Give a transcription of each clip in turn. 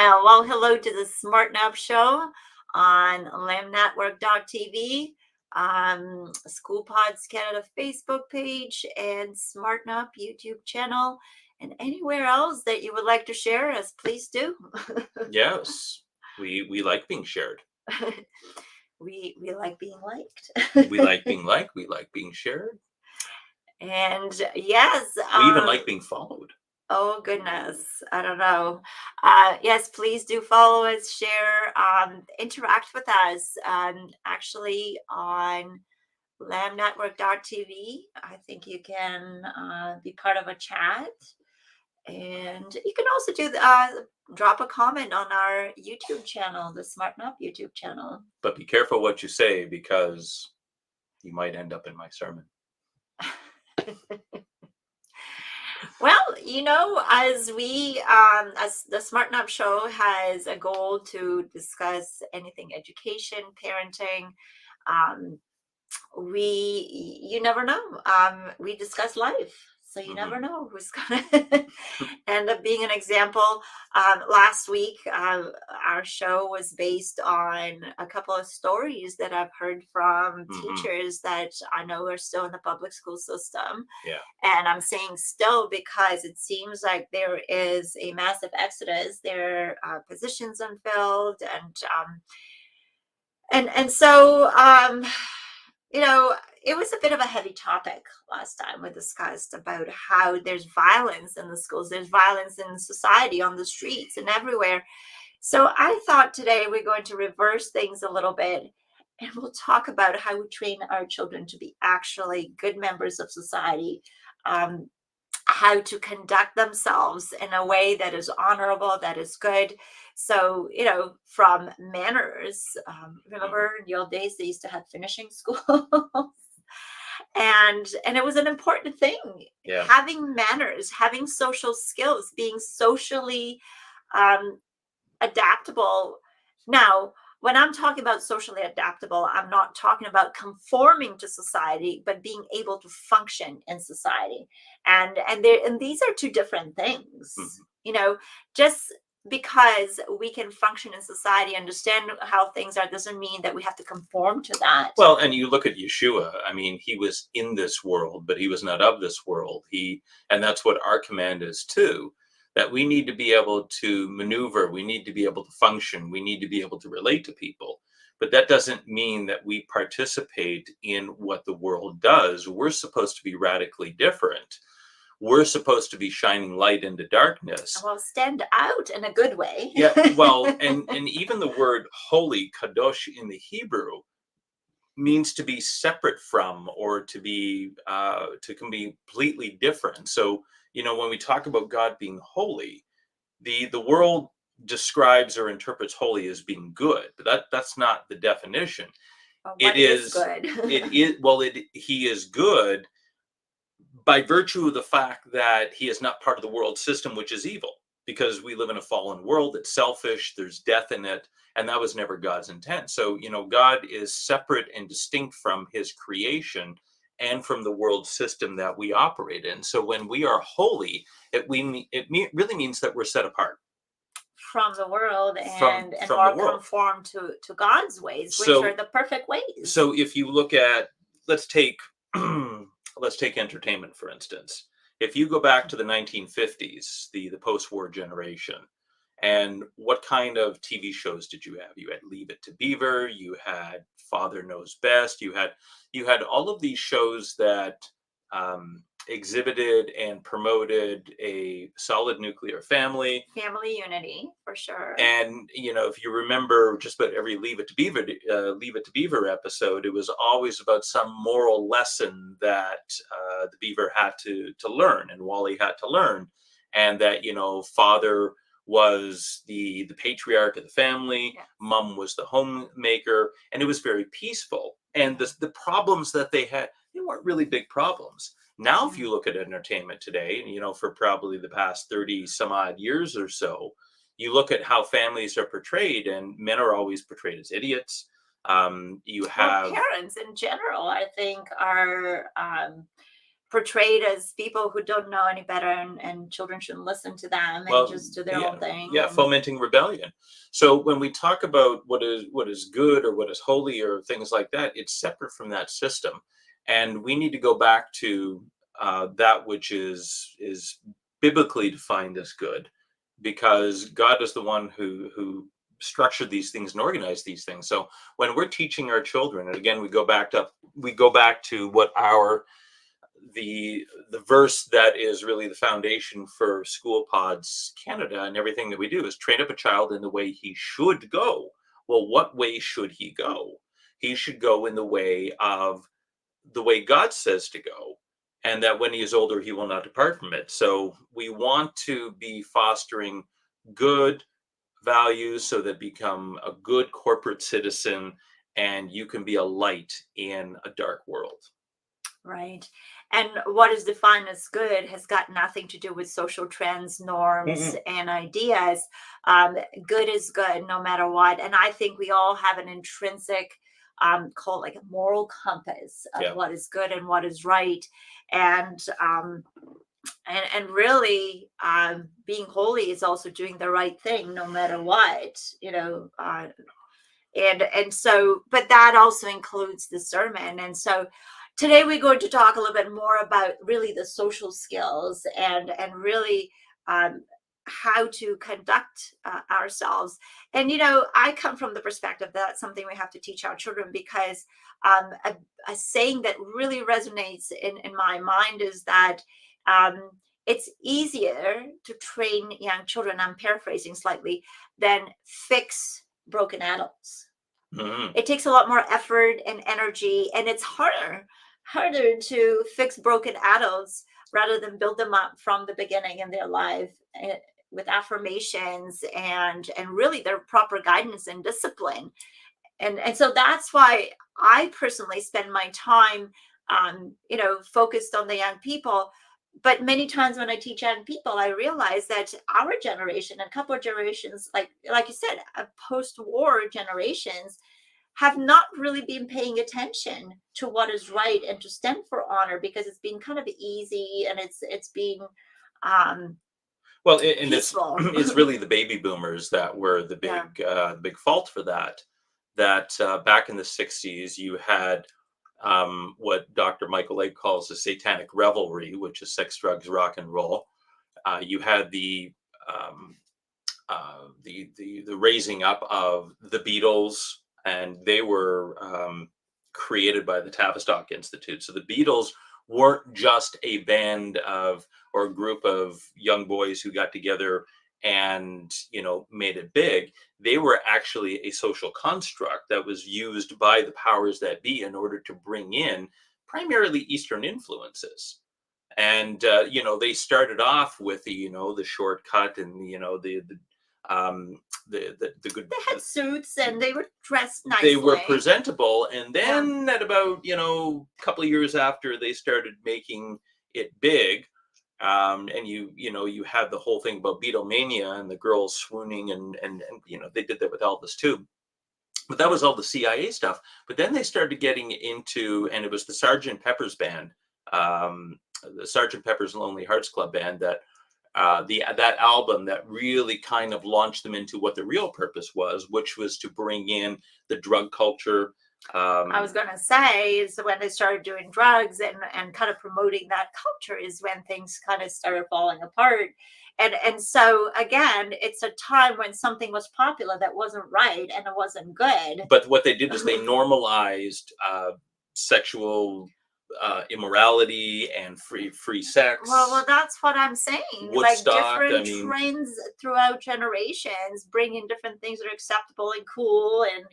smile. Well, hello to the Smarten show on lamnetwork.tv, School Pods Canada Facebook page, and Smarten Up YouTube channel, and anywhere else that you would like to share us, please do. Yes, we like being shared. we like being liked. We like being liked. We like being shared. And yes, We even like being followed. Oh, goodness. I don't know. Yes, please do follow us, share, interact with us. Actually, on lamnetwork.tv, I think you can be part of a chat. And you can also drop a comment on our YouTube channel, the Smarten Up YouTube channel. But be careful what you say, because you might end up in my sermon. Well, as the Smarten Up show has a goal to discuss anything education, parenting, you never know. We discuss life. So you never know who's going to end up being an example. Last week, our show was based on a couple of stories that I've heard from teachers that I know are still in the public school system. Yeah. And I'm saying still because it seems like there is a massive exodus. There are positions unfilled, and so it was a bit of a heavy topic last time we discussed about how there's violence in the schools, there's violence in society, on the streets and everywhere. So I thought today we're going to reverse things a little bit, and we'll talk about how we train our children to be actually good members of society, how to conduct themselves in a way that is honorable, that is good. So, from manners, remember in the old days, they used to have finishing school. And it was an important thing. Yeah. Having manners, having social skills, being socially adaptable. Now, when I'm talking about socially adaptable, I'm not talking about conforming to society, but being able to function in society. And these are two different things. Just because we can function in society, understand how things are, doesn't mean that we have to conform to that. Well, and you look at Yeshua. I mean, he was in this world, but he was not of this world. And that's what our command is too, that we need to be able to maneuver. We need to be able to function. We need to be able to relate to people. But that doesn't mean that we participate in what the world does. We're supposed to be radically different. We're supposed to be shining light into darkness. Well, stand out in a good way. Yeah, well, and even the word holy, kadosh, in the Hebrew means to be separate from, or to be completely different. So, when we talk about God being holy, the world describes or interprets holy as being good, but that's not the definition. It is good. He is good by virtue of the fact that he is not part of the world system, which is evil, because we live in a fallen world. It's selfish. There's death in it. And that was never God's intent. So, God is separate and distinct from his creation and from the world system that we operate in. So when we are holy, it really means that we're set apart from the world and more conformed to God's ways, which are the perfect ways. So if you look at, let's take entertainment, for instance. If you go back to the 1950s, the post-war generation, and what kind of TV shows did you have? You had Leave It to Beaver, you had Father Knows Best, you had all of these shows that exhibited and promoted a solid nuclear family unity, for sure. And if you remember, just about every Leave It to Beaver episode, it was always about some moral lesson that the beaver had to learn, and Wally had to learn, and that father was the patriarch of the family. Yes. Mom was the homemaker, and it was very peaceful. And the problems that they had, they weren't really big problems. Now, if you look at entertainment today, for probably the past 30 some odd years or so, you look at how families are portrayed, and men are always portrayed as idiots. You have parents in general, I think, are portrayed as people who don't know any better, and children shouldn't listen to them and Well, just do their yeah, own thing. yeah, And fomenting rebellion. So when we talk about what is good or what is holy or things like that, it's separate from that system, and we need to go back to that which is biblically defined as good, because God is the one who structured these things and organized these things. So when we're teaching our children, and again we go back to what our the verse that is really the foundation for School Pods Canada and everything that we do is train up a child in the way he should go. Well, what way should he go? He should go in the way God says to go, and that when he is older, he will not depart from it. So we want to be fostering good values so that become a good corporate citizen, and you can be a light in a dark world. right. And what is defined as good has got nothing to do with social trends, norms, Mm-mm. and ideas. Um, Good is good no matter what. And I think we all have an intrinsic, called like a moral compass of Yeah. what is good and what is right. And and really, being holy is also doing the right thing no matter what, and so, but that also includes discernment. And so today we're going to talk a little bit more about really the social skills, and really, um, how to conduct ourselves. And I come from the perspective that that's something we have to teach our children, because a saying that really resonates in my mind is that, um, it's easier to train young children, I'm paraphrasing slightly, than fix broken adults. Mhm. It takes a lot more effort and energy, and it's harder to fix broken adults rather than build them up from the beginning in their life, with affirmations and really their proper guidance and discipline. And so that's why I personally spend my time, focused on the young people. But many times when I teach young people, I realize that our generation and a couple of generations, like you said, post-war generations, have not really been paying attention to what is right and to stand for honor, because it's been kind of easy, and it's been, um, Well, and it's peaceful. it's really the baby boomers that were the Yeah. big fault for that. That back in the '60s, you had what Dr. Michael Lake calls the satanic revelry, which is sex, drugs, rock and roll. You had um, the raising up of the Beatles, and they were created by the Tavistock Institute. So the Beatles weren't just a band of or a group of young boys who got together and made it big. They were actually a social construct that was used by the powers that be in order to bring in primarily Eastern influences. And they started off with the shortcut and um, the good. They had suits and they were dressed They were nicely. presentable, and Yeah. then at about a couple of years after they started making it big, and you had the whole thing about Beatlemania and the girls swooning, and they did that with Elvis too. But that was all the CIA stuff. But then they started getting into, and it was the Sergeant Pepper's band, the Sergeant Pepper's Lonely Hearts Club band, that album that really kind of launched them into what the real purpose was, which was to bring in the drug culture. I was going to say, is when they started doing drugs and kind of promoting that culture is when things kind of started falling apart. And so again, it's a time when something was popular that wasn't right and it wasn't good. But what they did is they normalized sexual immorality and free sex. Well, that's what I'm saying. Like Woodstock. I different mean, trends throughout generations bring in different things that are acceptable and cool, and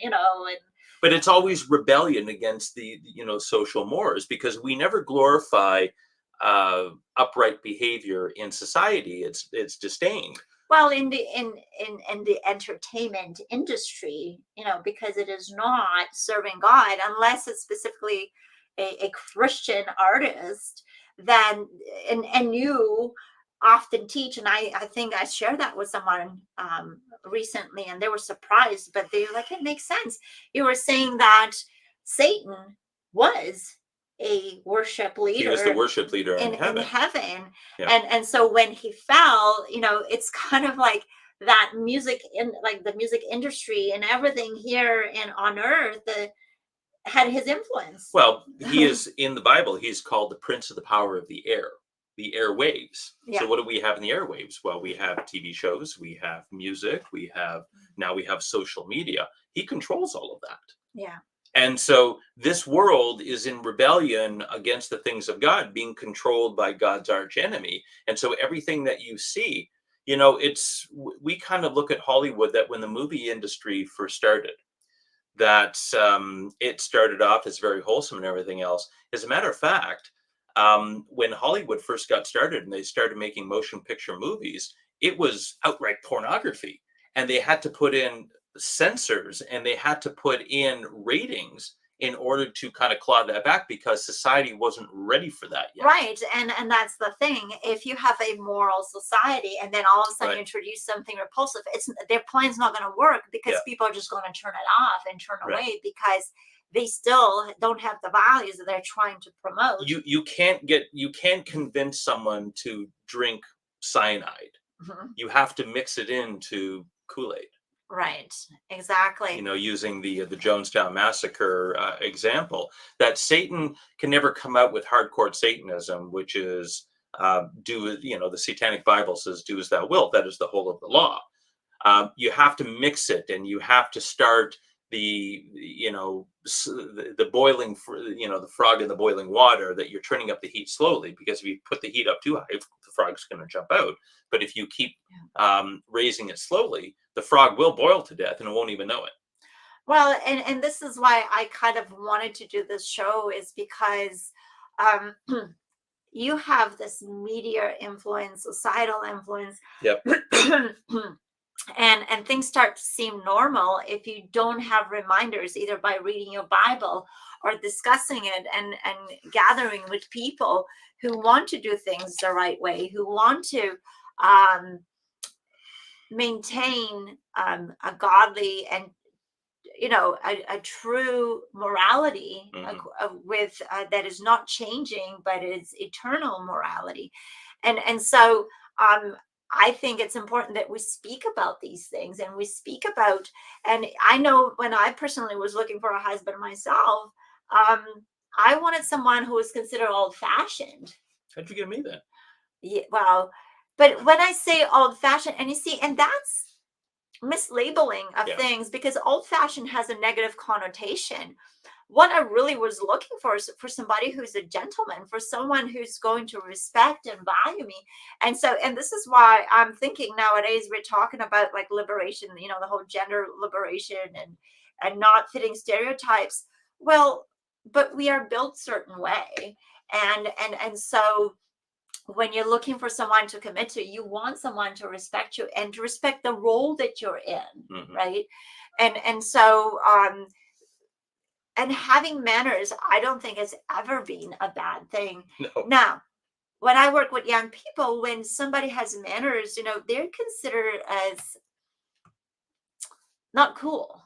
but it's always rebellion against the social mores, because we never glorify upright behavior in society. It's disdained. well, in the entertainment industry, because it is not serving God unless it's specifically a Christian artist. Then and you often teach, and I think I shared that with someone recently, and they were surprised, but they were like, it makes sense. You were saying that Satan was a worship He was the leader worship leader in in heaven. heaven. Yeah. And so when he fell, it's kind of like that music in like the music industry and everything here and on earth had his influence. Well, he is in the Bible. He's called the Prince of the Power of the Air, the airwaves. So Yeah. what do we have in the airwaves? Well, we have TV shows, we have music, we have social media. He controls all of that. Yeah. And so this world is in rebellion against the things of God, being controlled by God's arch enemy. And so everything that you see, we kind of look at Hollywood, that when the movie industry first started, that it started off as very wholesome and everything else. As a matter of fact, when Hollywood first got started and they started making motion picture movies, it was outright pornography. And they had to put in censors and they had to put in ratings in order to kind of claw that back, because society wasn't ready for that yet. Right. And that's the thing. If you have a moral society and then all of a sudden Right. you introduce something repulsive, their plan's not going to work, because Yeah. people are just going to turn it off and turn Right. away, because they still don't have the values that they're trying to promote. You can't convince someone to drink cyanide. Mhm. You have to mix it into Kool-Aid. Right. Exactly. Using the Jonestown Massacre example, that Satan can never come out with hardcore Satanism, which is the Satanic Bible says, "Do as thou wilt." That is the whole of the law. You have to mix it, and you have to start the boiling, the frog in the boiling water, that you're turning up the heat slowly, because if you put the heat up too high, the frog's going to jump out. But if you keep raising it slowly, the frog will boil to death and it won't even know it. Well, and this is why I kind of wanted to do this show, is because um, you have this media influence, societal influence. Yep. And things start to seem normal if you don't have reminders, either by reading your Bible or discussing it and gathering with people who want to do things the right way, who want to maintain a godly and a true morality, with that is not changing, but is eternal morality. And so I think it's important that we speak about these things, and we speak about, and I know when I personally was looking for a husband myself, um, I wanted someone who was considered old fashioned. How'd you get me then? Yeah, well, but when I say old fashioned, and you see, and that's mislabeling of things, because old fashioned has a negative connotation. What I really was looking for is for somebody who's a gentleman, for someone who's going to respect and value me. And this is why I'm thinking nowadays we're talking about like liberation, the whole gender liberation and not fitting stereotypes. Well, but we are built certain way. And so when you're looking for someone to commit to, you want someone to respect you and to respect the role that you're in, right? And so and having manners, I don't think has ever been a bad thing. No. Now, when I work with young people, when somebody has manners, they're considered as not cool.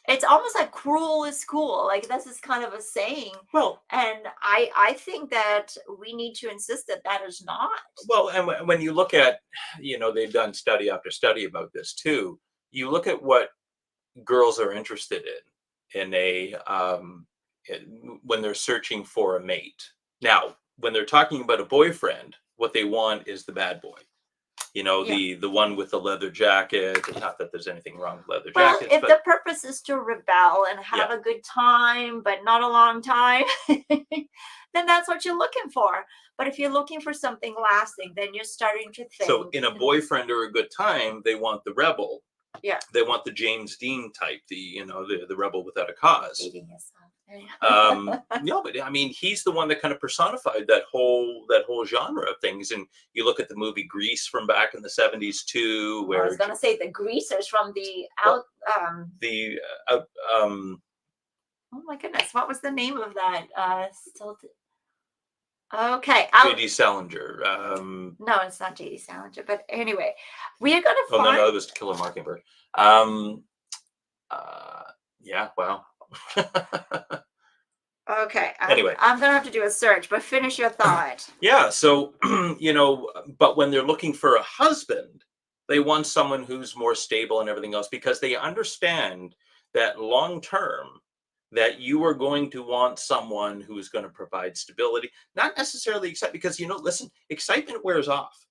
It's almost like cruel is cool. Like this is kind of a saying. Well, and I think that we need to insist that that is not. Well, and when you look at, they've done study after study about this too. You look at what girls are interested in when they're searching for a mate. Now, when they're talking about a boyfriend, what they want is the bad boy. The one with the leather jacket. Not that there's anything wrong with leather jackets. If the purpose is to rebel and have a good time, but not a long time, then that's what you're looking for. But if you're looking for something lasting, then you're starting to think. So in a boyfriend or a good time, they want the rebel. Yeah. They want the James Dean type, the rebel without a cause. Hating yourself. No, but I mean, he's the one that kind of personified that whole genre of things. And you look at the movie Grease from back in the 70s too, where I was going to say the greasers from the oh my goodness, what was the name of that? Okay. J.D. Salinger. No, it's not J.D. Salinger. But anyway, we are going to find... Oh, no, it was To Kill a Mockingbird. Yeah, wow. Okay. Anyway. I'm gonna have to do a search, but finish your thought. Yeah, so but when they're looking for a husband, they want someone who's more stable and everything else because they understand that long term that you are going to want someone who is going to provide stability, not necessarily except because listen, excitement wears off.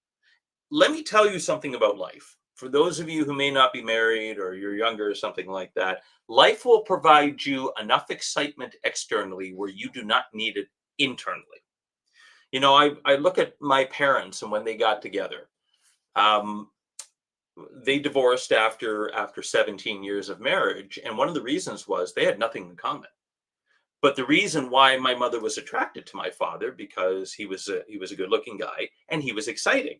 Let me tell you something about life. For those of you who may not be married or you're younger or something like that, life will provide you enough excitement externally where you do not need it internally. I look at my parents and when they got together, um, they divorced after 17 years of marriage, and one of the reasons was they had nothing in common. But the reason why my mother was attracted to my father because he was a good-looking guy and he was exciting.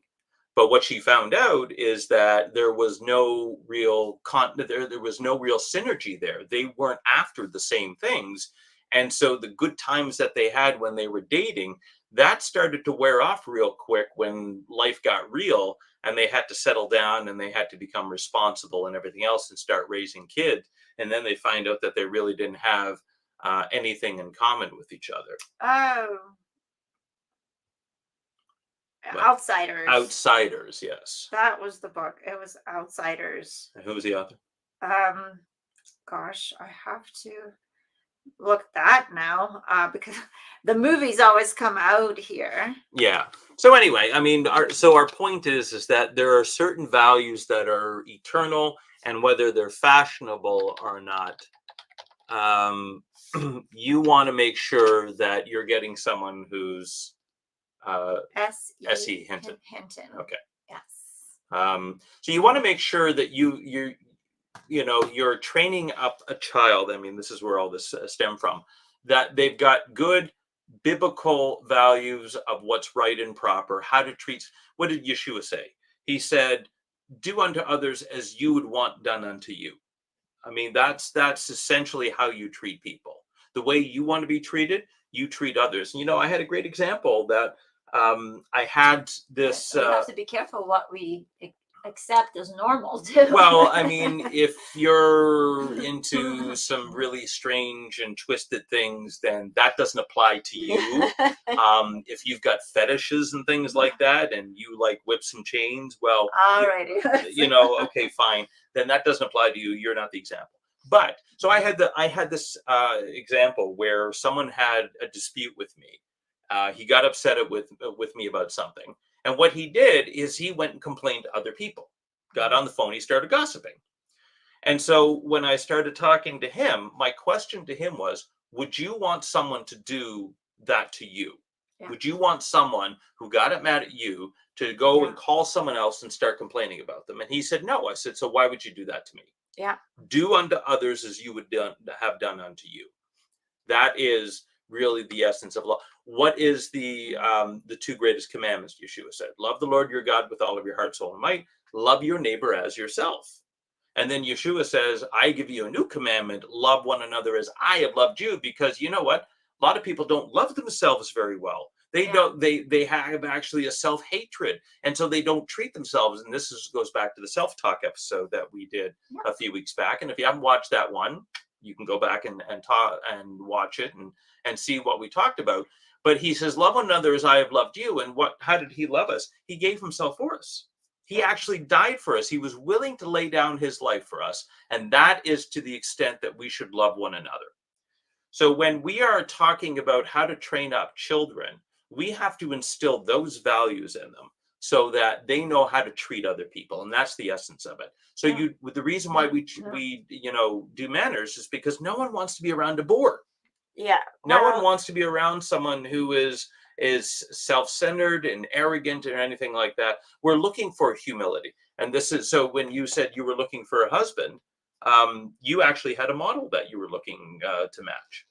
But what she found out is that there was no real there was no real synergy there. They weren't after the same things. And so the good times that they had when they were dating, that started to wear off real quick when life got real and they had to settle down and they had to become responsible and everything else and start raising kids. And then they find out that they really didn't have anything in common with each other. Oh, But Outsiders. Outsiders, yes. That was the book. It was Outsiders. And who was the author? Gosh, I have to look that now because the movies always come out here. Yeah. So anyway, I mean, our point is that there are certain values that are eternal, and whether they're fashionable or not, you want to make sure that you're getting someone who's S.E. Hinton. Hinton. Okay. Yes. So you want to make sure that you're training up a child. I mean, this is where all this stem from. That they've got good biblical values of what's right and proper, how to treat. What did Yeshua say? He said, "Do unto others as you would want done unto you." I mean, that's essentially how you treat people. The way you want to be treated, you treat others. And, I had a great example that I had this. We have to be careful what we accept as normal too. Well, I mean, if you're into some really strange and twisted things, then that doesn't apply to you. If you've got fetishes and things like that, and you like whips and chains, well, alrighty, okay, fine. Then that doesn't apply to you. You're not the example. But so I had this example where someone had a dispute with me. He got upset with me about something. And what he did is he went and complained to other people, got on the phone, he started gossiping. And so when I started talking to him, my question to him was, would you want someone to do that to you? Yeah. Would you want someone who got mad at you to go and call someone else and start complaining about them? And he said, no. I said, so why would you do that to me? Yeah. Do unto others as you would have done unto you. That is really the essence of law. What is the two greatest commandments? Yeshua said, love the Lord your God with all of your heart, soul, and might. Love your neighbor as yourself. And then Yeshua says, I give you a new commandment, love one another as I have loved you. Because you know what? A lot of people don't love themselves very well. They don't. They have actually a self-hatred, and so they don't treat themselves. And this goes back to the self-talk episode that we did a few weeks back. And if you haven't watched that one, you can go back and talk and watch it and see what we talked about. But he says, love one another as I have loved you. And how did he love us? He gave himself for us. He actually died for us. He was willing to lay down his life for us. And that is to the extent that we should love one another. So when we are talking about how to train up children, we have to instill those values in them so that they know how to treat other people. And that's the essence of it. So the reason why we do manners is because no one wants to be around a bore. Yeah. No one wants to be around someone who is self-centered and arrogant or anything like that. We're looking for humility. And this is, so when you said you were looking for a husband, you actually had a model that you were looking to match.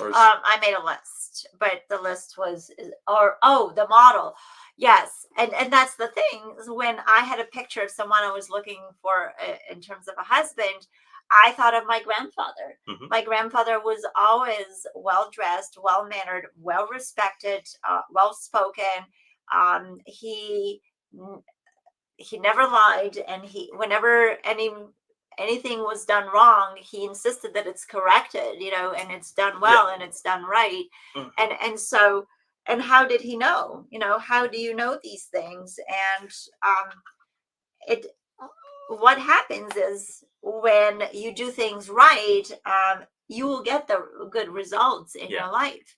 I made a list, but the list was, the model. Yes. And that's the thing, is when I had a picture of someone I was looking for in terms of a husband, I thought of my grandfather. Mm-hmm. My grandfather was always well-dressed, well-mannered, well-respected, well-spoken. He never lied. And whenever anything was done wrong, he insisted that it's corrected, and it's done well and it's done right. Mhm. And how did he know? How do you know these things? And it what happens is when you do things right, you will get the good results in your life.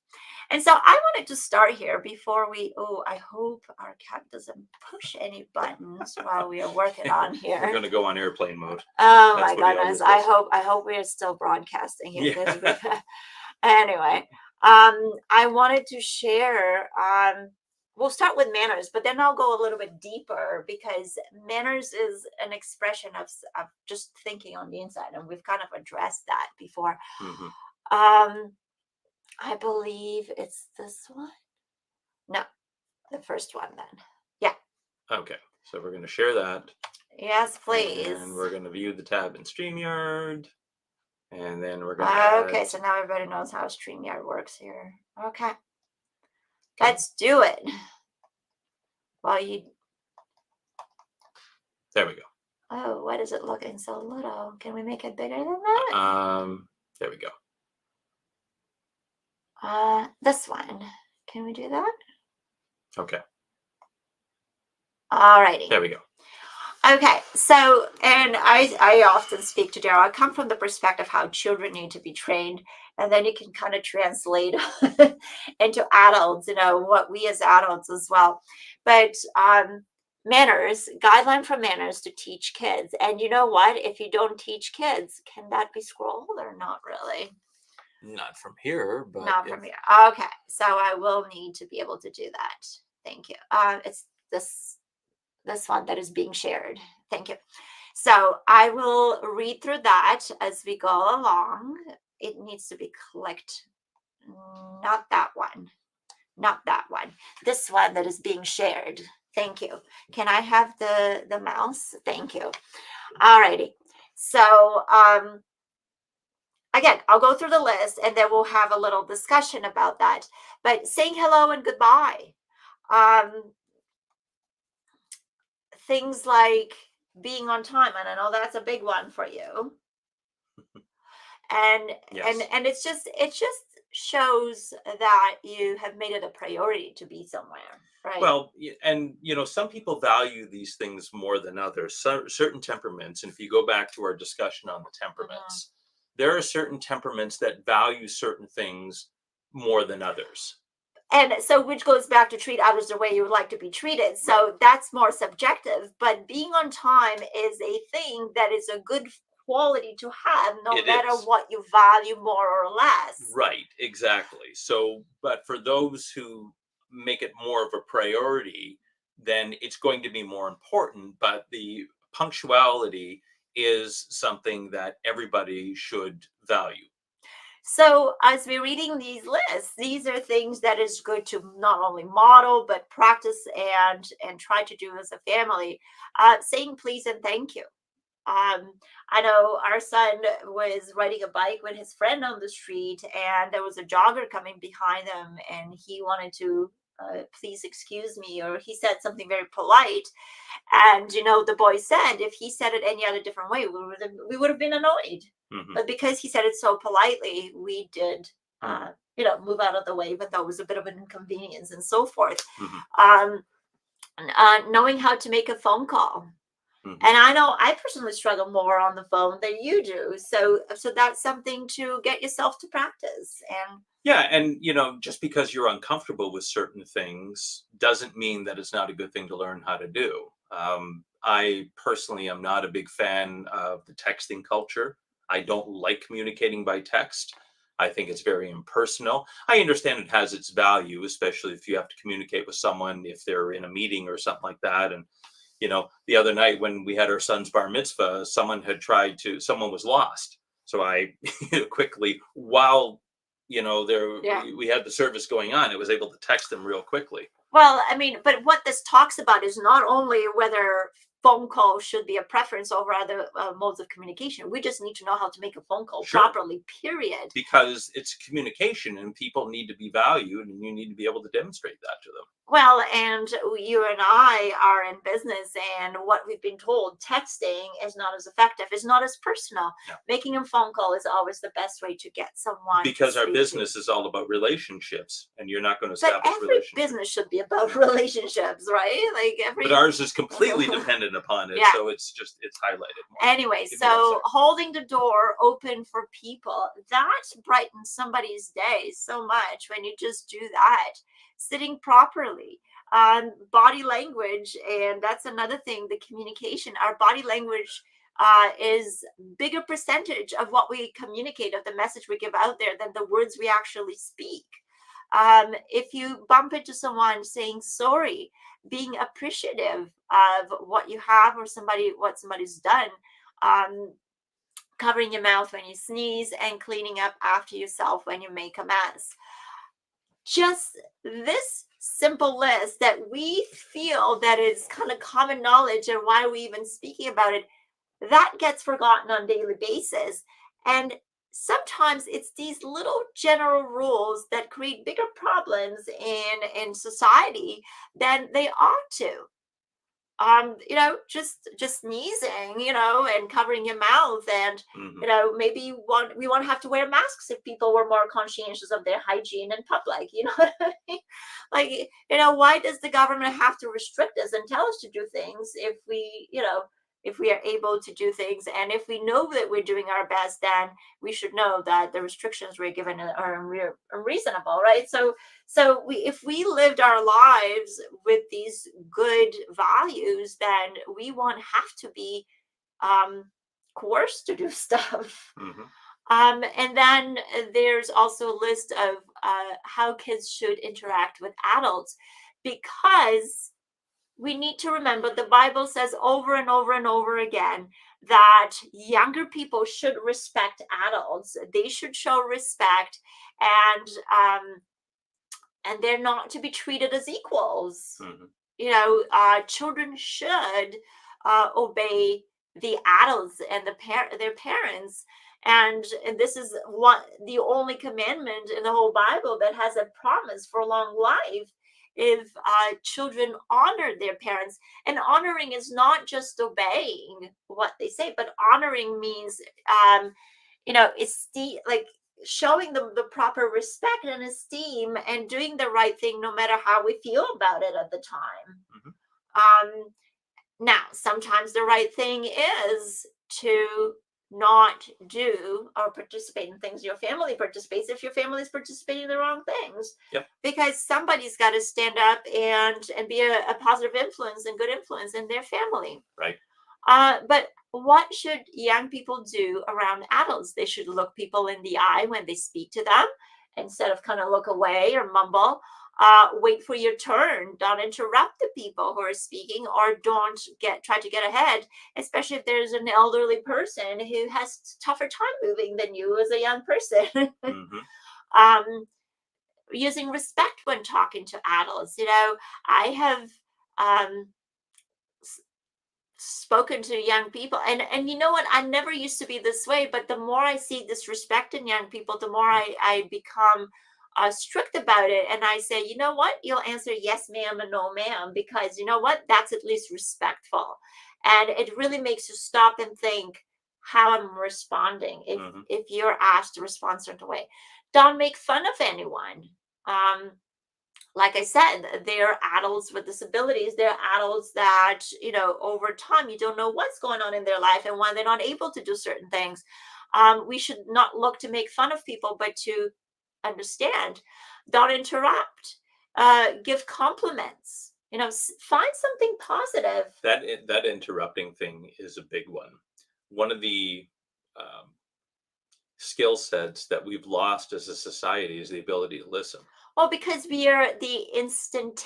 And so I wanted to start here before I hope our cat doesn't push any buttons while we are working on here. We're going to go on airplane mode. Oh my goodness. I hope we are still broadcasting here. Yeah. Anyway, I wanted to share, we'll start with manners, but then I'll go a little bit deeper, because manners is an expression of just thinking on the inside, and we've kind of addressed that before. Mm-hmm. I believe it's this one. No, the first one then. Yeah. Okay, so we're going to share that. Yes, please. And we're going to view the tab in StreamYard. And then we're going to Okay, so now everybody knows how StreamYard works here. Okay. Let's do it. There we go. Oh, what is it looking so little? Can we make it bigger than that? There we go. This one. Can we do that? Okay. Alrighty. There we go. Okay, so, and I often speak to Darryl. I come from the perspective how children need to be trained, and then you can kind of translate into adults, what we as adults as well. But manners, guideline for manners to teach kids. And you know what? If you don't teach kids, can that be scrolled or not really? Not from here, but not from here. Okay, so I will need to be able to do that. Thank you. It's this one that is being shared. Thank you. So I will read through that as we go along. It needs to be clicked. Not that one. Not that one. This one that is being shared. Thank you. Can I have the mouse? Thank you. Alrighty. So again, I'll go through the list and then we'll have a little discussion about that. But saying hello and goodbye. Things like being on time, and I know that's a big one for you. And yes. and it just shows that you have made it a priority to be somewhere, right? Well, and some people value these things more than others. Certain temperaments, and if you go back to our discussion on the temperaments, there are certain temperaments that value certain things more than others. And so, which goes back to treat others the way you would like to be treated. So that's more subjective, but being on time is a thing that is a good quality to have, no matter what you value more or less. Right, exactly. So, but for those who make it more of a priority, then it's going to be more important. But the punctuality is something that everybody should value. So as we're reading these lists, these are things that is good to not only model, but practice and try to do as a family. Saying please and thank you. I know our son was riding a bike with his friend on the street, and there was a jogger coming behind them, and he wanted to please excuse me, or he said something very polite. And the boy said if he said it any other different way, we would have been annoyed. But because he said it so politely, we did move out of the way, even though it was a bit of an inconvenience and so forth. Knowing how to make a phone call. And I know I personally struggle more on the phone than you do. So that's something to get yourself to practice. And just because you're uncomfortable with certain things doesn't mean that it's not a good thing to learn how to do. I personally am not a big fan of the texting culture. I don't like communicating by text. I think it's very impersonal. I understand it has its value, especially if you have to communicate with someone, if they're in a meeting or something like that. And the other night when we had our son's bar mitzvah, someone was lost. So I quickly, while, we had the service going on, I was able to text them real quickly. Well, I mean, but what this talks about is not only whether phone call should be a preference over other modes of communication. We just need to know how to make a phone call properly, period. Because it's communication and people need to be valued and you need to be able to demonstrate that to them. Well, and you and I are in business, and what we've been told, texting is not as effective, is not as personal. No. Making a phone call is always the best way to get someone to Because our speak to. business is all about relationships, and you're not going to But establish every relationships. business should be about relationships, right? Like But ours is completely dependent upon it, Yeah. so it's highlighted more. Anyway, Give me 1 so second. holding the door open for people, that brightens somebody's day so much when you just do that. Sitting properly, body language, and that's another thing, the communication. Our body language is bigger percentage of what we communicate, of the message we give out there, than the words we actually speak. If you bump into someone saying sorry, being appreciative of what you have or what somebody's done, um, covering your mouth when you sneeze, and cleaning up after yourself when you make a mess. Just this simple list that we feel that is kind of common knowledge, and why are we even speaking about it, that gets forgotten on a daily basis. And sometimes it's these little general rules that create bigger problems in society than they ought to. Just sneezing, and covering your mouth, and Hmm. maybe we want to have to wear masks if people were more conscientious of their hygiene in public. You know what I mean? Like, why does the government have to restrict us and tell us to do things if we are able to do things, and if we know that we're doing our best, then we should know that the restrictions we're given are unreasonable, right? So if we lived our lives with these good values, then we won't have to be um, coerced to do stuff. Hmm. And then there's also a list of how kids should interact with adults, because we need to remember the Bible says over and over and over again that younger people should respect adults. They should show respect, and they're not to be treated as equals. Hmm. Children should obey the adults and their parents. And this is the only commandment in the whole Bible that has a promise for long life. If children honor their parents, and honoring is not just obeying what they say, but honoring means it's like showing them the proper respect and esteem, and doing the right thing no matter how we feel about it at the time. Hmm. Um, Now, sometimes the right thing is to not do or participate in things your family participates if your family is participating in the wrong things. Yep. Because somebody's got to stand up and be a positive influence and good influence in their family. Right. But what should young people do around adults? They should look people in the eye when they speak to them, instead of kind of look away or mumble. Wait for your turn. Don't interrupt the people who are speaking, or don't try to get ahead, especially if there's an elderly person who has tougher time moving than you as a young person. Hmm. um, Using respect when talking to adults. I have um, spoken to young people, and you know what, I never used to be this way, but the more I see disrespect in young people, the more I become strict about it, and I say, you know what, you'll answer yes ma'am and no ma'am, because you know what, that's at least respectful. And it really makes you stop and think how I'm responding if Hmm. if you're asked to respond a certain way. Don't make fun of anyone. um like I said, they're adults with disabilities. They're adults that, over time, you don't know what's going on in their life and why they're not able to do certain things. We should not look to make fun of people, but to understand. Don't interrupt. Give compliments. Find something positive. That interrupting thing is a big one. One of the um, skill sets that we've lost as a society is the ability to listen. Well, because we are the instant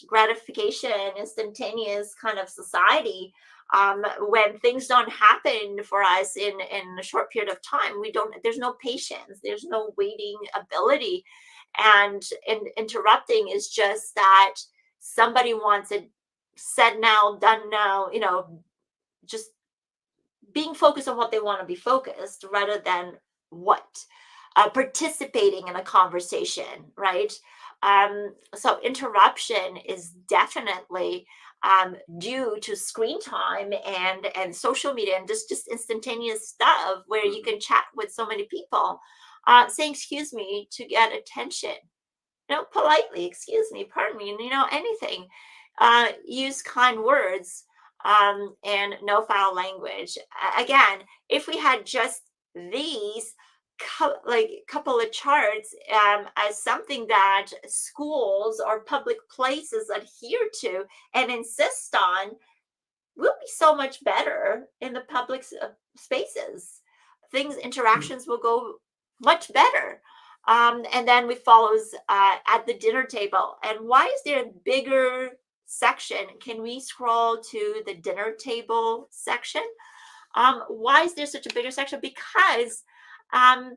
gratification, instantaneous kind of society. When things don't happen for us in a short period of time, we don't. There's no patience. There's no waiting ability, and interrupting is just that somebody wants it said now, done now. Just being focused on what they want to be focused, rather than what participating in a conversation, right? So interruption is definitely due to screen time and social media and just instantaneous stuff where you Mhm. can chat with so many people. Saying excuse me to get attention, politely, excuse me, pardon me, and anything. Use kind words, and no foul language. Again, if we had just these like couple of charts as something that schools or public places adhere to and insist on, we'll be so much better in the public spaces. Things, interactions will go much better. And then we follows at the dinner table. And why is there a bigger section? Can we scroll to the dinner table section? Why is there such a bigger section? Because um,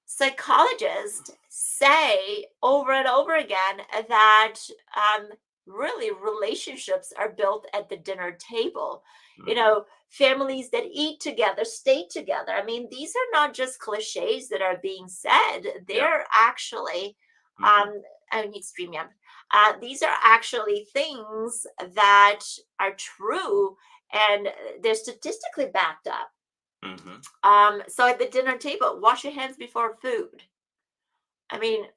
psychologists say over and over again that um, really relationships are built at the dinner table. Mhm. Families that eat together stay together. I mean, these are not just cliches that are being said. Yeah. They're actually, Mhm. I need StreamYard. These are actually things that are true and they're statistically backed up. Mhm. So at the dinner table, wash your hands before food. I mean,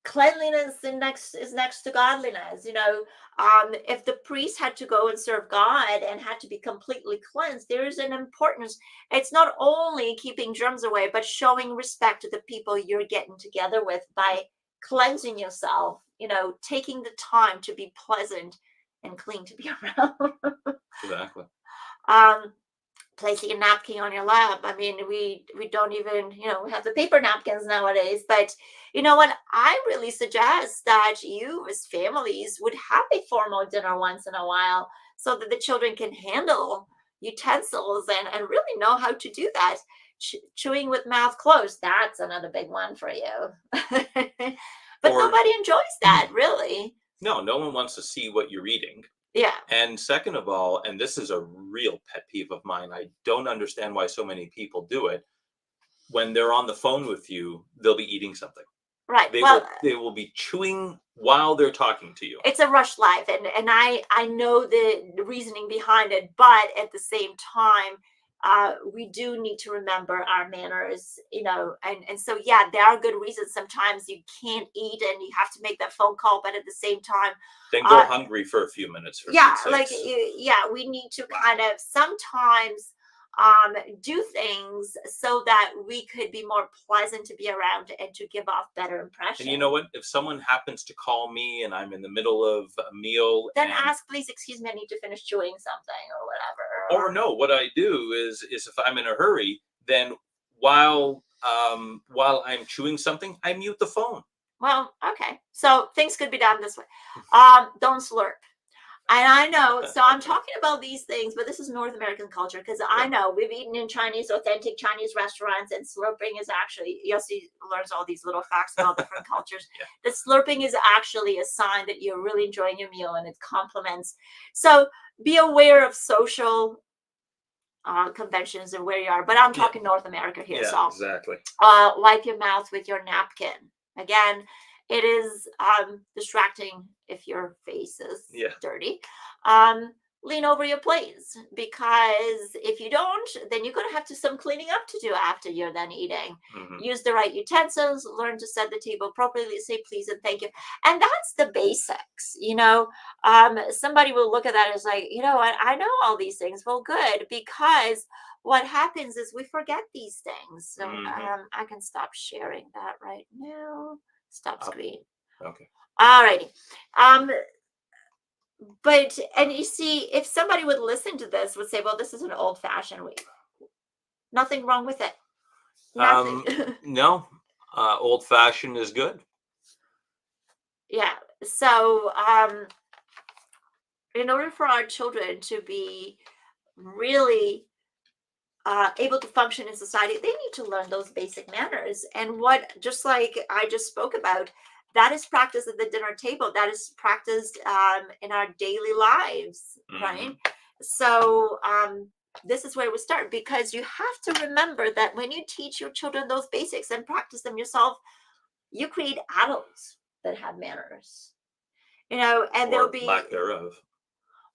cleanliness is next to godliness. If the priest had to go and serve God and had to be completely cleansed, there is an importance. It's not only keeping germs away, but showing respect to the people you're getting together with by cleansing yourself. Taking the time to be pleasant and clean to be around. Exactly. um, Placing a napkin on your lap. I mean, we don't even, we have the paper napkins nowadays. But you know what? I really suggest that you, as families, would have a formal dinner once in a while so that the children can handle utensils and really know how to do that. Chewing with mouth closed, that's another big one for you. But Or nobody enjoys that, really. no, no one wants to see what you're eating. Yeah, And second of all, and this is a real pet peeve of mine, I don't understand why so many people do it. When they're on the phone with you, they'll be eating something. right. They Well, will be chewing while they're talking to you. it's a rush life, and I know the reasoning behind it, but at the same time, we do need to remember our manners, and so yeah, there are good reasons sometimes you can't eat and you have to make that phone call, but at the same time, Then go uh hungry for a few minutes, for yeah, Pete's like sakes. yeah, we need to kind of sometimes do things so that we could be more pleasant to be around and to give off better And you know impression. what? If someone happens to call me and I'm in the middle of a meal Then and ask, please, excuse me, I need to finish chewing something or or whatever. no, what I do is if I'm in a hurry, then while I'm chewing something, I mute the phone. Well, okay. So things could be done this way. Don't slurp. And I know, so I'm talking about these things, but this is North American culture because I Yeah. know we've eaten in Chinese, authentic Chinese restaurants, and slurping is actually, Yossi learns all these little facts about different cultures. Yeah. The slurping is actually a sign that you're really enjoying your meal and it compliments. So be aware of social conventions and where you are, but I'm Yeah. talking North America here. Yeah, So exactly. wipe your mouth with your napkin. Again, it is distracting if your face is Yeah. dirty. Um, Lean over your plates because if you don't, then you're going to have to some cleaning up to do after you're done eating. Hmm. Use the right utensils, learn to set the table appropriately, say please and thank you. And that's the basics, somebody will look at that as like, I know all these things. Well, good, because what happens is we forget these things. So Hmm. I can stop sharing that right now. Stop screen. Okay. All righty. Um, but and you see, if somebody would listen to this, would say, well, this is an old fashioned way. Nothing wrong with it. Nothing. No, old fashioned is good. Yeah. So in order for our children to be really able to function in society, they need to learn those basic manners. And what, just like I just spoke about, that is practiced at the dinner table. That is practiced in our daily lives, right? Hmm. So this is where we start because you have to remember that when you teach your children those basics and practice them yourself, you create adults that have manners, and there'll or be, lack thereof.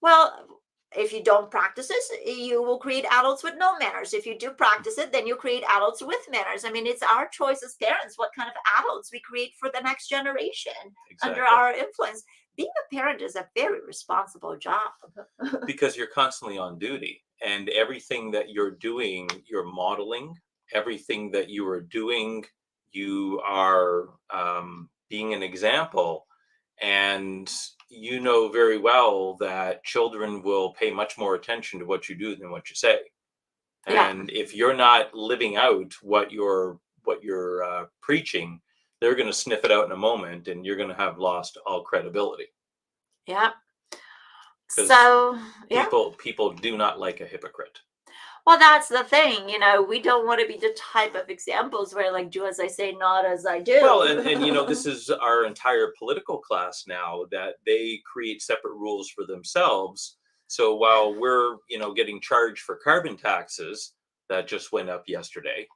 well, if you don't practice this, you will create adults with no manners. If you do practice it, then you create adults with manners. I mean, it's our choice as parents what kind of adults we create for the next generation Exactly. under our influence. Being a parent is a very responsible job. Because you're constantly on duty, and everything that you're doing, you're modeling. Everything that you are doing, you are being an example. And you know very well that children will pay much more attention to what you do than what you say. Yeah, And if you're not living out what you're preaching, they're going to sniff it out in a moment, and you're going to have lost all credibility. yeah. Because So, yeah. people do not like a hypocrite. Well, that's the thing, we don't want to be the type of examples where, like, do as I say, not as I do. Well, and this is our entire political class now, that they create separate rules for themselves. So while we're, getting charged for carbon taxes that just went up yesterday,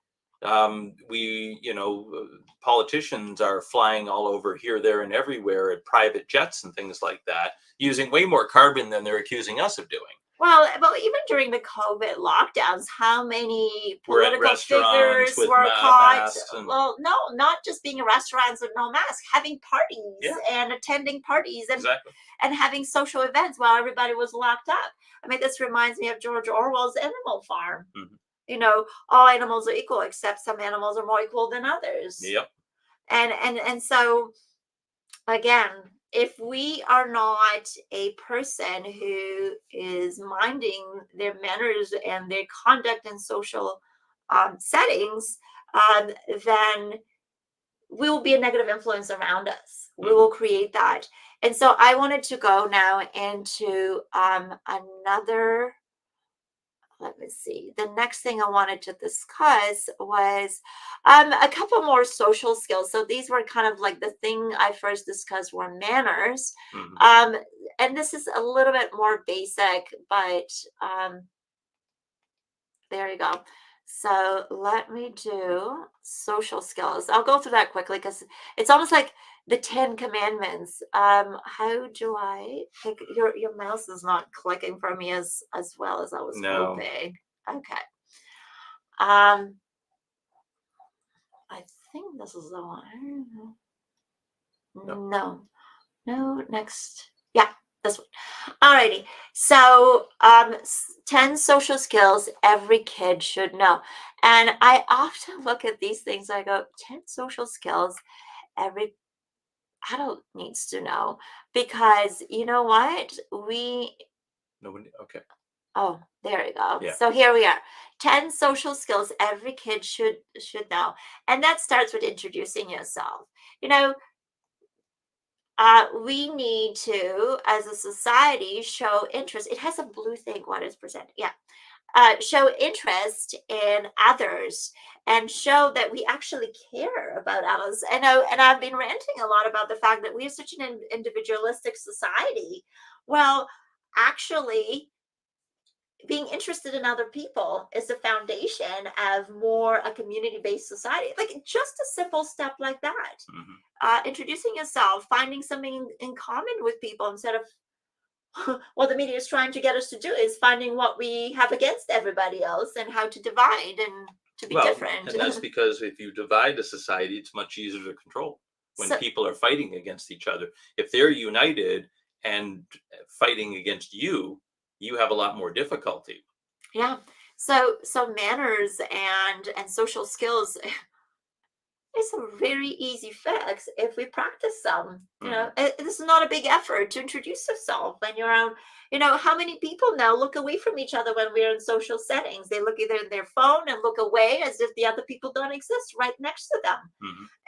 politicians are flying all over here, there, and everywhere at private jets and things like that, using way more carbon than they're accusing us of doing. Well, even during the COVID lockdowns, how many We're at political restaurants figures with were caught? masks and Well, no, not just being in restaurants with no mask, having parties yeah, and attending parties exactly. and having social events while everybody was locked up. I mean, this reminds me of George Orwell's Animal Farm. All animals are equal, except some animals are more equal than others. Yep. And so, again, if we are not a person who is minding their manners and their conduct in social settings, then we will be a negative influence around us. We will create that. And so I wanted to go now into another. Let me see. The next thing I wanted to discuss was a couple more social skills. So these were kind of like the thing I first discussed were manners. And this is a little bit more basic, but there you go. So let me do social skills. I'll go through that quickly because it's almost like the 10 commandments. How do I pick your mouse is not clicking for me as well as I was No. hoping. Okay. I think this is the one. No, next. Yeah, this one. Alrighty. So, 10 social skills every kid should know. And I often look at these things, I go, 10 social skills every adult needs to know. Because you know what? Nobody. Okay. Oh, there we go. Yeah. So here we are. 10 social skills every kid should know. And that starts with introducing yourself. We need to, as a society, show interest. It has a blue thing. What is presented? Yeah. Show interest in others and show that we actually care about others. And I've been ranting a lot about the fact that we are such an individualistic society. Well, actually, being interested in other people is the foundation of more a community-based society. Like just a simple step like that. Introducing yourself, finding something in common with people instead of what the media is trying to get us to do is finding what we have against everybody else and how to divide and to be different. And that's because if you divide a society, it's much easier to control when people are fighting against each other. If they're united and fighting against you, you have a lot more difficulty. Yeah. So manners and social skills it's a very easy fix if we practice some. This is not a big effort to introduce yourself and your own. How many people now look away from each other when we're in social settings? They look either in their phone and look away as if the other people don't exist right next to them.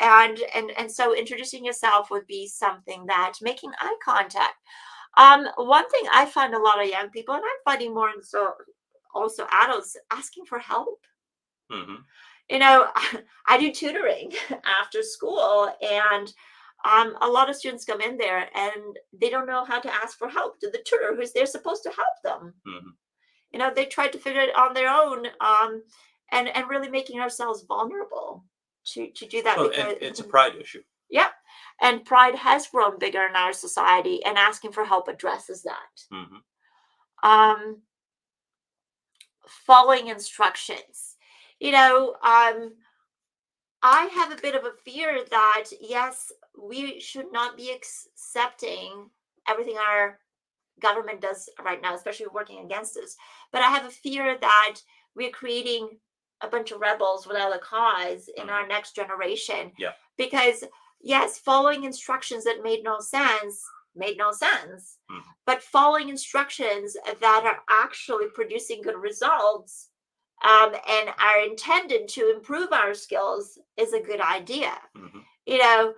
And so introducing yourself would be something that making eye contact. One thing I find a lot of young people, and I'm finding more and so also adults asking for help. I do tutoring after school, and a lot of students come in there and they don't know how to ask for help to the tutor who's they're supposed to help them. They try to figure it on their own, and really making ourselves vulnerable. to do that, Well, because and it's a pride issue. yeah, and pride has grown bigger in our society, and asking for help addresses that. Hmm. Following instructions, you know, I have a bit of a fear that, yes, we should not be accepting everything our government does right now, especially working against us. But I have a fear that we're creating a bunch of rebels without a cause in our next generation. Yeah. Because, yes, following instructions that made no sense. Mhm. But following instructions that are actually producing good results, and are intended to improve our skills is a good idea. Mhm. You know,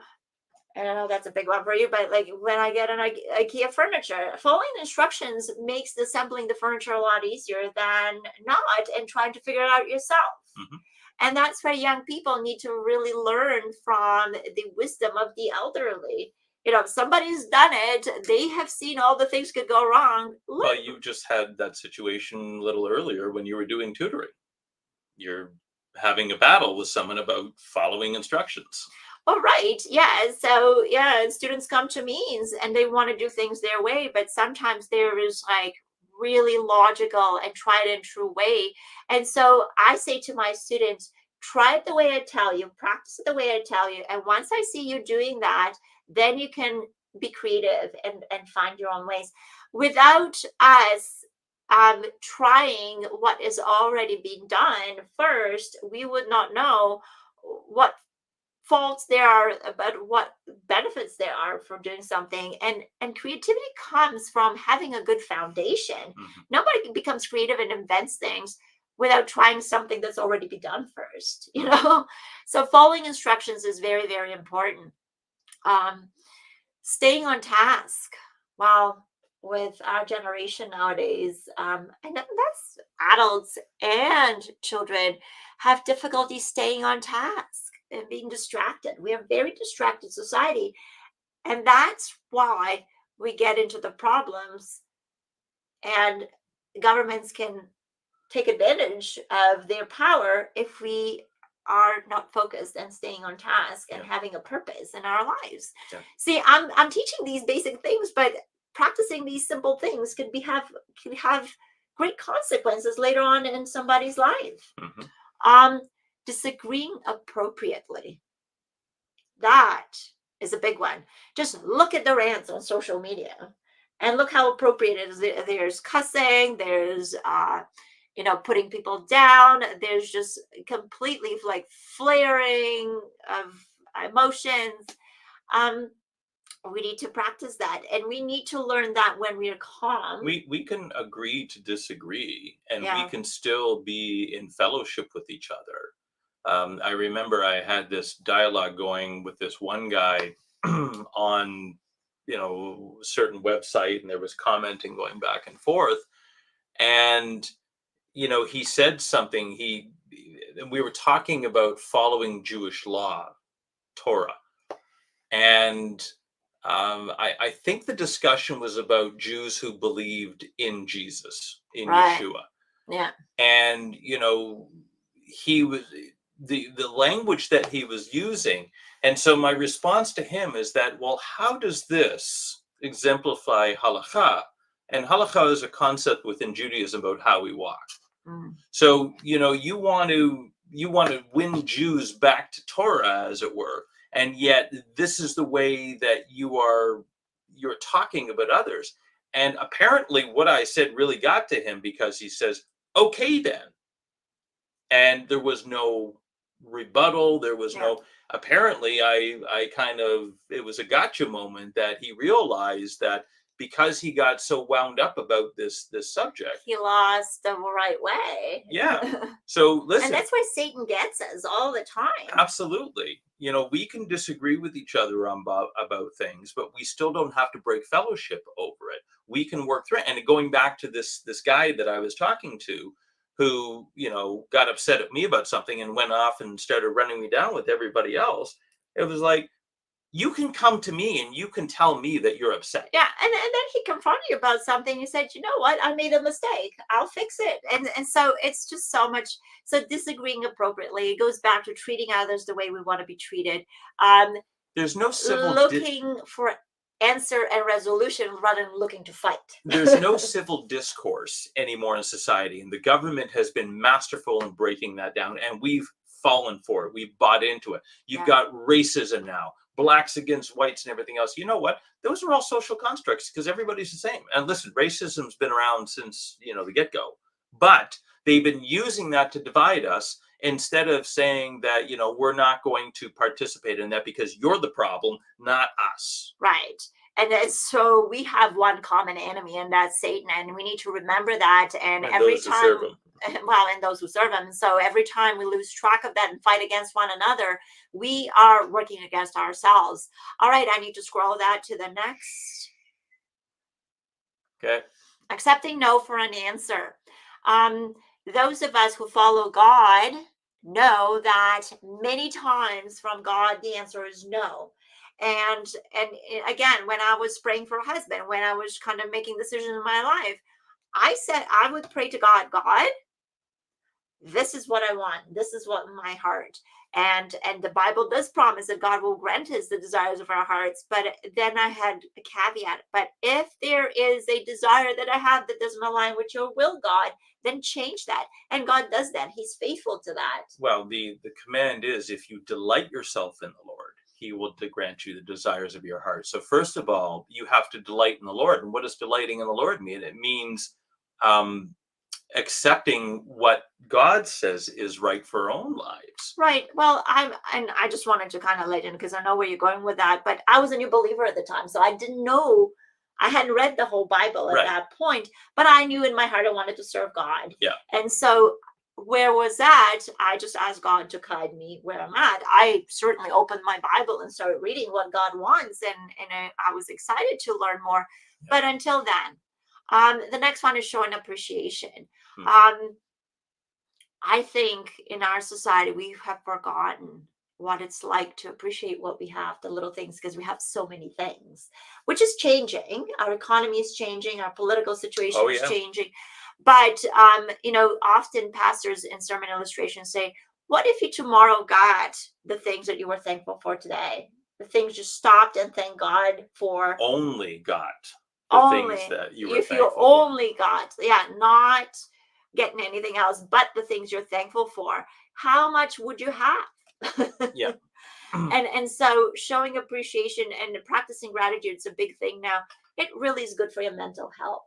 I don't know, that's a big one for you, but like when I get an IKEA furniture, following instructions makes assembling the furniture a lot easier than not, and trying to figure it out yourself. Mhm. And that's where young people need to really learn from the wisdom of the elderly. If somebody's done it, they have seen all the things could go wrong. Well, you just had that situation a little earlier when you were doing tutoring. You're having a battle with someone about following instructions. Oh, right. Yeah. So, yeah, students come to me and they want to do things their way, but sometimes there is like really logical and tried and true way. And so I say to my students, try it the way I tell you, practice it the way I tell you. And once I see you doing that, then you can be creative and find your own ways. Without us trying what is already being done first, we would not know what faults there are, but what benefits there are from doing something. And creativity comes from having a good foundation. Mhm. Nobody becomes creative and invents things without trying something that's already been done first. So following instructions is very, very important. um Staying on task. Well, with our generation nowadays, and that's adults and children, have difficulty staying on task and being distracted. We are a very distracted society, and that's why we get into the problems. And governments can take advantage of their power if we are not focused and staying on task and Yeah. having a purpose in our lives. Yeah. See, I'm teaching these basic things, but practicing these simple things can have great consequences later on in somebody's life. Mhm. Disagreeing appropriately. That is a big one. Just look at the rants on social media and look how appropriate it is. There's cussing, there's putting people down, there's just completely like flaring of emotions. Um we need to practice that, and we need to learn that when we're calm. We can agree to disagree, and we Yeah. can still be in fellowship with each other. I remember I had this dialogue going with this one guy on, a certain website, and there was commenting going back and forth, and he said something. We were talking about following Jewish law, Torah, and I think the discussion was about Jews who believed in Jesus, in Right. Yeshua. Yeah. And he was the language that he was using. And so my response to him is that, well, how does this exemplify halakha? And halakha is a concept within Judaism about how we walk. Mm. So you want to win Jews back to Torah, as it were, and yet this is the way that you're talking about others. And apparently, what I said really got to him, because he says, "Okay, then," and there was no rebuttal. There was Yeah. no. Apparently, I kind of, it was a gotcha moment, that he realized that because he got so wound up about this subject. He lost the right way. Yeah. So And listen, that's where Satan gets us all the time. absolutely. We can disagree with each other about things, but we still don't have to break fellowship over it. We can work through it. And going back to this guy that I was talking to, who got upset at me about something and went off and started running me down with everybody else. It was like, you can come to me and you can tell me that you're upset. Yeah, and then he confronted you about something. You said, you know what, I made a mistake. I'll fix it. And so it's just so much. So disagreeing appropriately, it goes back to treating others the way we want to be treated. Um, There's no civil looking for answer and resolution rather than looking to fight. there's no civil discourse anymore in society, and the government has been masterful in breaking that down, and we've fallen for it. We've bought into it. You've Yeah. got racism now, blacks against whites and everything else. You know what? Those are all social constructs because everybody's the same. And listen, racism's been around since, the get-go. But they've been using that to divide us instead of saying that, we're not going to participate in that because you're the problem, not us. Right. And so we have one common enemy, and that's Satan, and we need to remember that. And every those who serve time, him. well, and those who serve him. And so every time we lose track of that and fight against one another, we are working against ourselves. All right, I need to scroll that to the next. Okay. Accepting no for an answer. Those of us who follow God know that many times from God the answer is no. And again, when I was praying for a husband, when I was kind of making decisions in my life, I said I would pray to God, God, this is what I want. This is what my heart. And the Bible does promise that God will grant us the desires of our hearts. But then I had a caveat. But if there is a desire that I have that doesn't align with your will, God, then change that. And God does that. He's faithful to that. Well, the command is, if you delight yourself in the Lord, he will grant you the desires of your heart. So first of all, you have to delight in the Lord. And what does delighting in the Lord mean? It means accepting what God says is right for our own lives. Right. Well, I just wanted to kind of let in because I know where you're going with that, but I was a new believer at the time, so I didn't know, I hadn't read the whole Bible at that point, but I knew in my heart I wanted to serve God. Yeah. And so where was that? I just asked God to guide me where I'm at. I certainly opened my Bible and started reading what God wants, and I was excited to learn more. Yeah. But until then, the next one is showing appreciation. Mm-hmm. I think in our society, we have forgotten what it's like to appreciate what we have, the little things, because we have so many things, which is changing. Our economy is changing. Our political situation is changing. But, often pastors in sermon illustrations say, what if you tomorrow got the things that you were thankful for today? The things you stopped and thank God for. Only got the things that you were thankful for. If you only got, not getting anything else but the things you're thankful for, how much would you have? Yeah. And so showing appreciation and practicing gratitude is a big thing now. It really is good for your mental health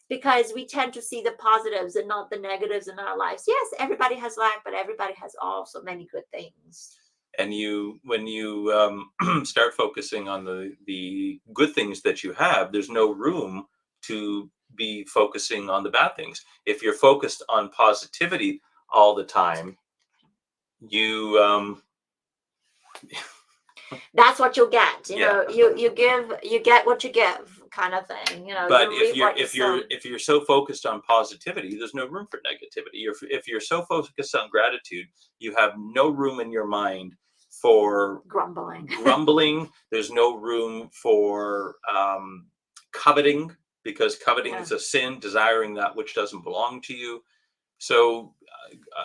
because we tend to see the positives and not the negatives in our lives. Yes, everybody has lack, but everybody has also many good things. And when you start focusing on the good things that you have, there's no room to be focusing on the bad things. If you're focused on positivity all the time, you that's what you'll get. You get what you give, kind of thing. But if you're so focused on positivity, there's no room for negativity. If you're so focused on gratitude, you have no room in your mind for grumbling. There's no room for coveting, because coveting is a sin, desiring that which doesn't belong to you. So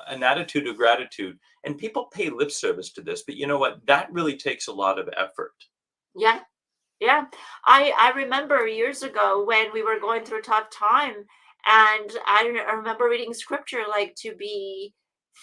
an attitude of gratitude, and people pay lip service to this, but you know what? That really takes a lot of effort. Yeah. Yeah. I remember years ago when we were going through a tough time, and I remember reading scripture like to be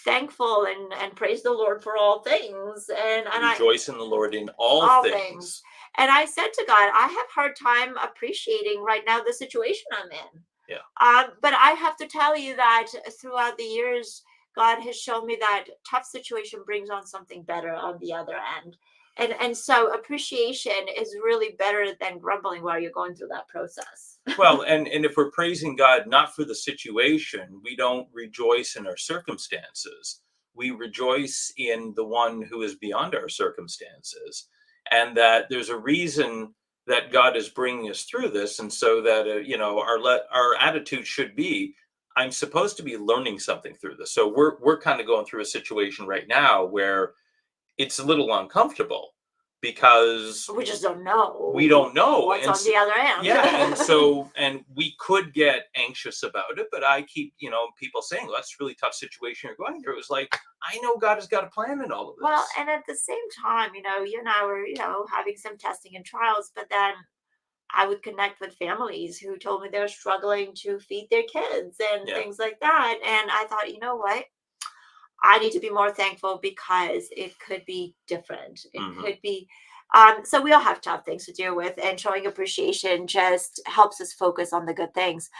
thankful and praise the Lord for all things. And rejoice in the Lord in all things. And I said to God, I have a hard time appreciating right now the situation I'm in. Yeah. But I have to tell you that throughout the years, God has shown me that tough situation brings on something better on the other end. And so appreciation is really better than grumbling while you're going through that process. Well, and if we're praising God not for the situation, we don't rejoice in our circumstances. We rejoice in the one who is beyond our circumstances, and that there's a reason that God is bringing us through this. And so that, our attitude should be, I'm supposed to be learning something through this. So we're kind of going through a situation right now where it's a little uncomfortable because we just don't know. We don't know what's on the other end. Yeah, and we could get anxious about it, but I keep, people saying, well, that's a really tough situation you're going through. It was like, I know God has got a plan in all of this. Well, and at the same time, you and I were, having some testing and trials, but then I would connect with families who told me they're struggling to feed their kids and things like that. And I thought, you know what? I need to be more thankful because it could be different. It could be. So we all have tough things to deal with, and showing appreciation just helps us focus on the good things.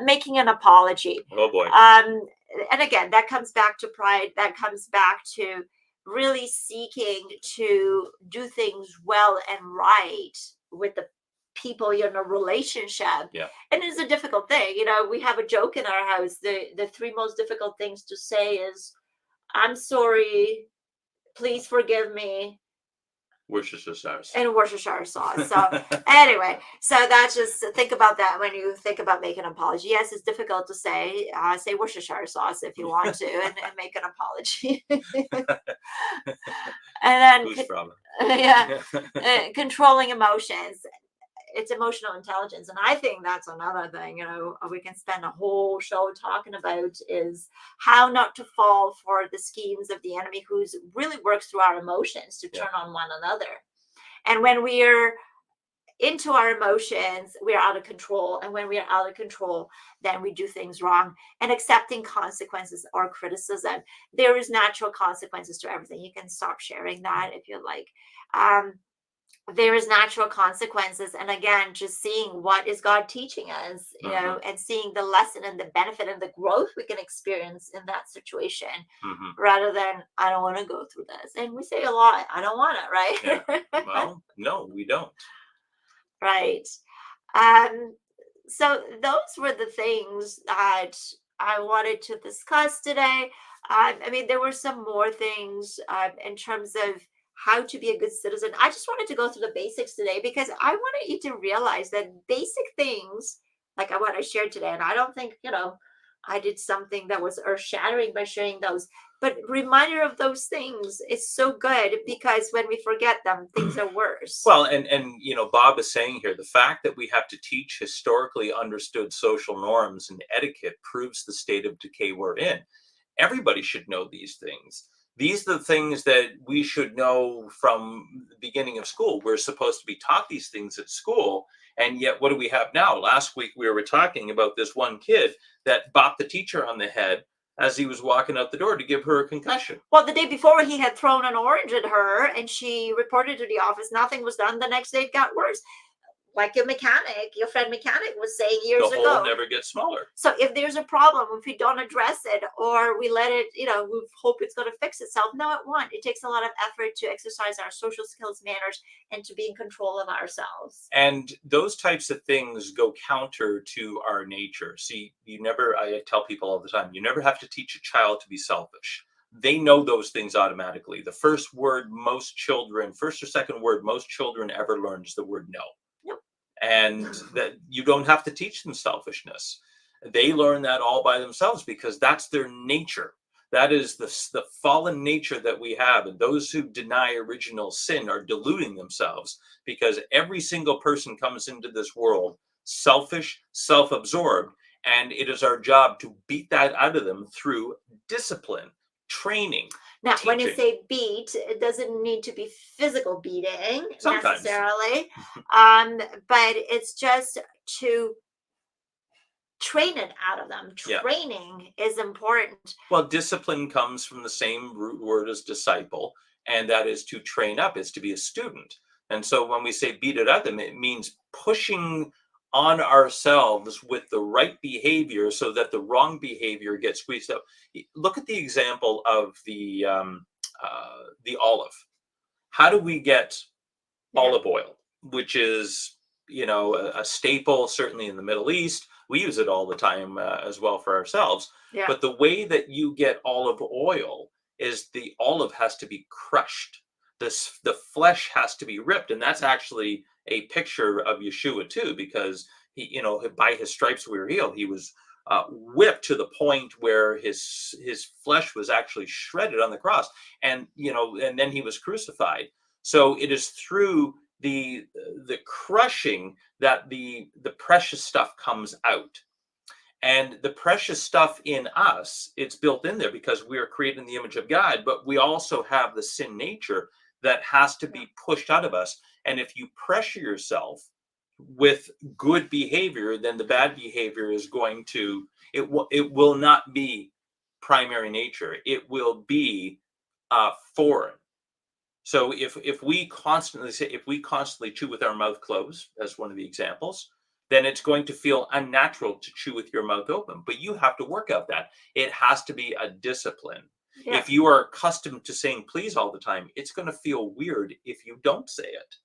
Making an apology. Oh boy. And again, that comes back to pride. That comes back to really seeking to do things well and right with the people you're in a relationship. Yeah. And it's a difficult thing. We have a joke in our house. The three most difficult things to say is, I'm sorry, please forgive me, Worcestershire sauce. and Worcestershire sauce. So anyway, so that's just, think about that when you think about making an apology. Yes, it's difficult to say Worcestershire sauce if you want to, and make an apology. And then controlling emotions. It's emotional intelligence, and I think that's another thing we can spend a whole show talking about, is how not to fall for the schemes of the enemy, who's really works through our emotions to turn on one another. And when we're into our emotions, we're out of control, and when we are out of control, then we do things wrong. And accepting consequences or criticism. There is natural consequences to everything. You can stop sharing that if you like. There is natural consequences, and again, just seeing what is God teaching us, and seeing the lesson and the benefit and the growth we can experience in that situation, rather than, I don't want to go through this. And we say a lot, I don't want it, right? Yeah. Well, no, we don't. Right. So those were the things that I wanted to discuss today. There were some more things in terms of how to be a good citizen. I just wanted to go through the basics today, because I wanted you to realize that basic things, like what I shared today, and I don't think, I did something that was earth-shattering by sharing those, but reminder of those things is so good, because when we forget them, things are worse. Well, and Bob is saying here, the fact that we have to teach historically understood social norms and etiquette proves the state of decay we're in. Everybody should know these things. These are the things that we should know from the beginning of school. We're supposed to be taught these things at school. And yet, what do we have now? Last week, we were talking about this one kid that bopped the teacher on the head as he was walking out the door to give her a concussion. Well, the day before, he had thrown an orange at her, and she reported to the office. Nothing was done. The next day, it got worse. Like your friend mechanic was saying years ago. The hole never gets smaller. So if there's a problem, if we don't address it, or we let it, we hope it's going to fix itself. No, it won't. It takes a lot of effort to exercise our social skills, manners, and to be in control of ourselves. And those types of things go counter to our nature. See, I tell people all the time, you never have to teach a child to be selfish. They know those things automatically. The first or second word most children ever learn is the word no. And that you don't have to teach them selfishness. They learn that all by themselves, because that's their nature. That is the fallen nature that we have. And those who deny original sin are deluding themselves, because every single person comes into this world selfish, self-absorbed, and it is our job to beat that out of them through discipline, training. Now, when you say beat, it doesn't need to be physical beating necessarily, but it's just to train it out of them. Training is important. Well, discipline comes from the same root word as disciple, and that is to train up, is to be a student. And so when we say beat it out of them, it means pushing on ourselves with the right behavior so that the wrong behavior gets squeezed out. Look at the example of the olive. How do we get olive oil, which is, a staple, certainly in the Middle East? We use it all the time as well for ourselves. Yeah. But the way that you get olive oil is the olive has to be crushed. The flesh has to be ripped. And that's actually a picture of Yeshua too, because he, by his stripes we were healed. He was whipped to the point where his flesh was actually shredded on the cross, and and then he was crucified. So it is through the crushing that the precious stuff comes out. And the precious stuff in us, it's built in there because we are created in the image of God, but we also have the sin nature that has to be pushed out of us. And if you pressure yourself with good behavior, then the bad behavior is going to, it will not be primary nature. It will be foreign. So if we constantly chew with our mouth closed, as one of the examples, then it's going to feel unnatural to chew with your mouth open. But you have to work out that. It has to be a discipline. Yeah. If you are accustomed to saying please all the time, it's going to feel weird if you don't say it.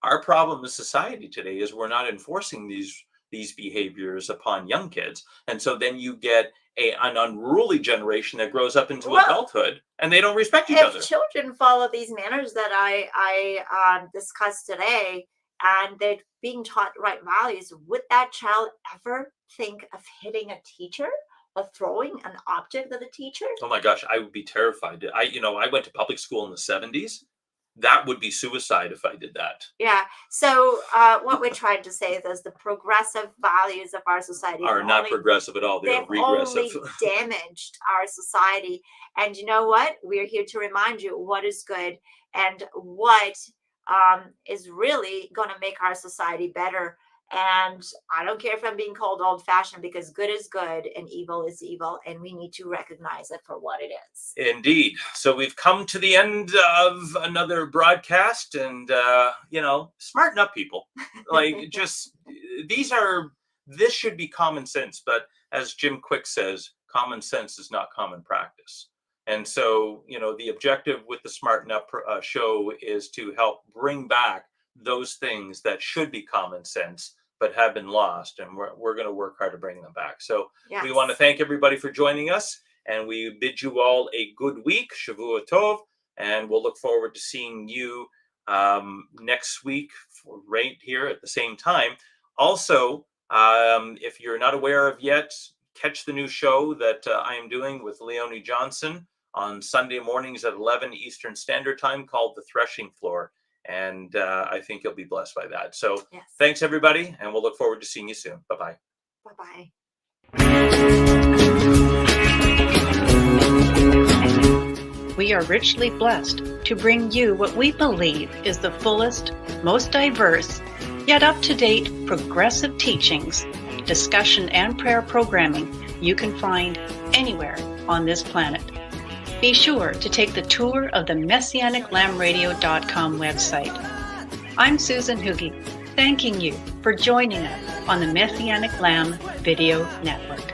Our problem in society today is we're not enforcing these behaviors upon young kids. And so then you get an unruly generation that grows up into adulthood, and they don't respect each other. If children follow these manners that I discussed today, and they're being taught right values, would that child ever think of hitting a teacher or throwing an object at a teacher? Oh my gosh, I would be terrified. I went to public school in the 70s. That would be suicide if I did that. Yeah. So what we're trying to say is the progressive values of our society are not progressive at all. They're regressive. Only damaged our society. And you know what? We're here to remind you what is good and what is really going to make our society better. And I don't care if I'm being called old-fashioned, because good is good and evil is evil, and we need to recognize it for what it is. Indeed. So we've come to the end of another broadcast, and smarten up, people. Like, this should be common sense, but as Jim Quick says, common sense is not common practice. And so, the objective with the Smarten Up show is to help bring back those things that should be common sense but have been lost, and we're going to work hard to bring them back. So We want to thank everybody for joining us, and we bid you all a good week, Shavua Tov, and we'll look forward to seeing you next week right here at the same time. Also, if you're not aware of yet, catch the new show that I am doing with Leonie Johnson on Sunday mornings at 11 Eastern Standard Time, called The Threshing Floor. And I think you'll be blessed by that. So Thanks, everybody, and we'll look forward to seeing you soon. Bye-bye. Bye-bye. We are richly blessed to bring you what we believe is the fullest, most diverse, yet up-to-date progressive teachings, discussion, and prayer programming you can find anywhere on this planet. Be sure to take the tour of the MessianicLambRadio.com website. I'm Susan Hoogie, thanking you for joining us on the Messianic Lamb Video Network.